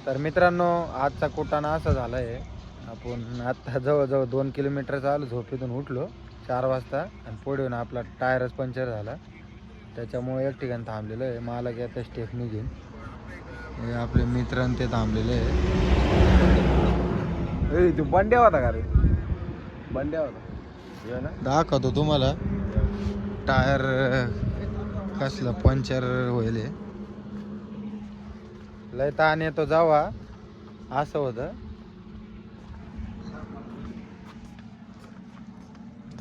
तर मित्रांनो आजचा कुटाणा असा झाला आहे. आपण आत्ता जवळजवळ 2 किलोमीटर चालू झोपेतून उठलो 4 वाजता आणि पुढे येऊन आपला टायरच पंक्चर झाला. त्याच्यामुळे एक ठिकाणी थांबलेलं आहे. मला की आता स्टेपनी घेऊन हे आपले मित्र ते थांबलेले आहे. तू बंड्या होता का रे? बंड्या होता ना. दाखवतो तुम्हाला टायर कसलं पंक्चर होईल. लय ताण येतो जावा असं होतं.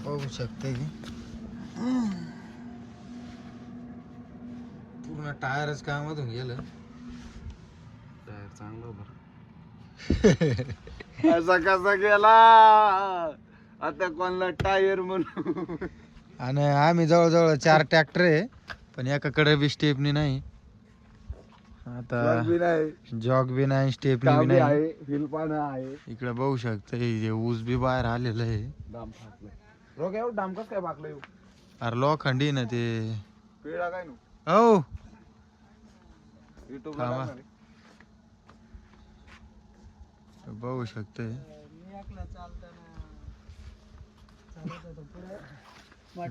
बघू शकते की पूर्ण टायरच कामातून गेलं. टायर चांगला बरं. असा कसा गेला आता कोणला टायर म्हणून. आणि आम्ही जवळजवळ 4 ट्रॅक्टर आहे पण एकाकडे बी स्टेपनी नाही. आता जॉग बी नाही स्टेपनी बी नाही. हिलपाना आहे इकडे बघू शकता हे ऊस बी बाहेर आलेलं आहे. डाम फाकलं रोग एवढं डाम कसं काय फाकलं? अरे लोखंडी ना ते. पिळा काय नु हो युट्यूब थांबा. बघू शकते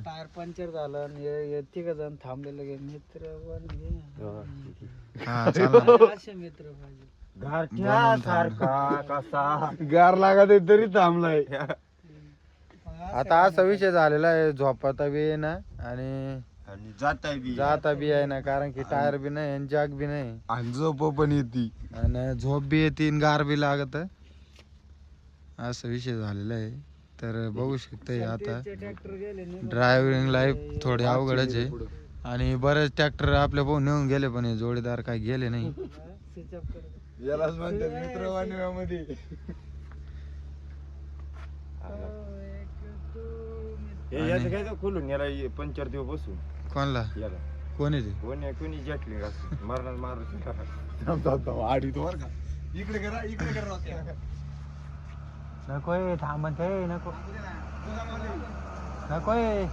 टायर पंक्चर झालं आणि तिघ जण थांबलेले गे मित्र हा चला. असे मित्र पाहिजे. सारखा कसा गार लागत आहे तरी थांबलाय. आता असा विषय झालेला आहे झोपाता बी आहे ना आणि जाता बी आहे ना. कारण की टायर बी नाही आणि जॅक बी नाही आणि झोप पण येते आणि झोप बी येते आणि गार बी लागत. असा विषय झालेला आहे. तर बघू शकते आता ट्रॅक्टर गेले ड्रायव्हिंग लाईफ थोडी अवघडच आहे. आणि बरेच ट्रॅक्टर आपल्या पाहून नेऊन गेले पण हे जोडीदार काही गेले नाही. यालाच म्हणतात मित्रवाणीमध्ये. याचं काय खोलून याला पंचर देऊ बसून कोणला याला कोण आहे ते? कोणी जॅटली मरणार मारू आडी तो बरं का. इकडे करा इकडे करा. नकोय थांबत आहे नको नकोय.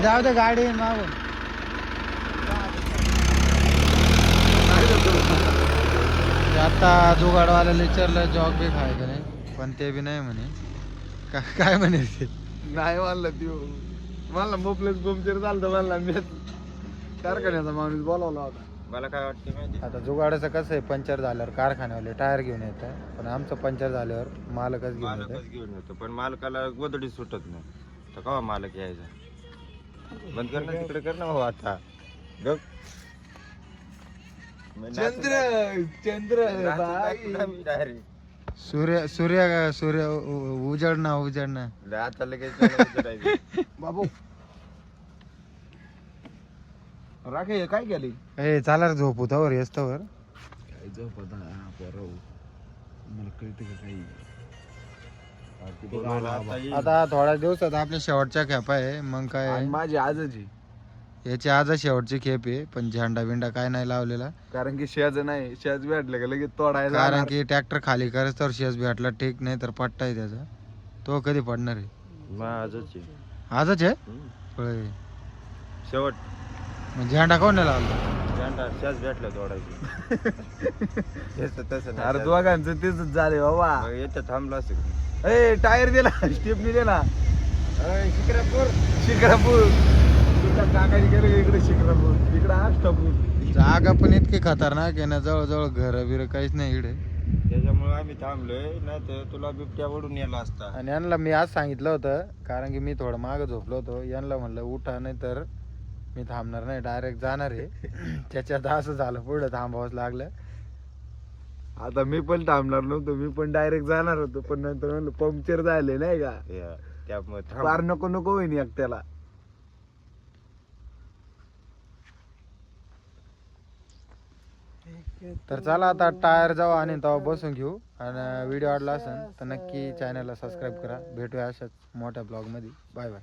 जाऊ दे गाडी मागून. आता जुगाडवाल्याला विचारलं जॉब बी खायचं नाही पण ते बी नाही म्हणे. काय म्हणे ते नाही म्हणलं त्यो मला मोपलेच पंक्चर झालं म्हणला. मी कारखान्याचा माणूस बोलावला होता. मला काय वाटतं माहिती आता जुगाडाचं कसं आहे पंक्चर झाल्यावर कारखान्यावाले टायर घेऊन येतं पण आमचं पंक्चर झाल्यावर मालकच घेऊन येतं. घेऊन येतो पण मालकाला गोदडी सुटत नाही. तर केव्हा मालक यायचा? बंद कर ना तिकडे कर ना भाऊ आता. गप चंद्र सूर्य सूर्य सूर्य उजडणं आता लगेच बाबू राखे काय केली? ए चाला झोप होतावर येस्तवर. काय झोप होता मला कळते का काही. आता थोड्या दिवसात आपल्या शेवटच्या खेपा आहे मग काय. माझी आजची याची आज शेवटची खेप आहे पण झेंडा बिंडा काय नाही लावलेला. कारण की शेज नाही शेज भेटलं का लगेच तोडायचं. कारण की ट्रॅक्टर खाली करत तर शेज भेटला ठीक नाही तर पट्टा आहे त्याचा. तो कधी पडणार आहे? आजच आजच आहे होय. शेवट मग झेंडा कोण नाही लावला? झेंडा शेज भेटला तोडायचं. तसं अरे दोघांचं तेच झाले बाबा. येतं थांबला असेल. ए टायर दिला स्टेपनी दिला. शिक्रापूर टाकायची गेलं इकडे शिक्रापूर इकडे अष्टापूर. जागा पण इतकी खतरनाक आहे ना जवळजवळ घर बिर काहीच नाही इकडे. त्याच्यामुळे आम्ही थांबलोय नाही तर तुला बिबट्या वडून नेला असता. आणि यांना मी आज सांगितलं होतं कारण की मी थोडं मागं झोपलो होतो. यांना म्हणलं उठा नाही तर मी थांबणार नाही डायरेक्ट जाणार आहे. त्याच्यात असं झालं पुढं थांबावंच लागलं. आता मी पण थांबणार नव्हतो. मी पण डायरेक्ट जाणार होतो पण नंतर म्हणलं पंक्चर झाले नाही का त्यामुळे फार नको नको होईन एकट्याला. तर चला आता टायर जाऊ आणि तेव्हा बसून घेऊ. आणि व्हिडिओ आवडला असेल तर नक्की चॅनलला सबस्क्राईब करा. भेटूया अशाच मोठ्या ब्लॉगमध्ये. Bye bye.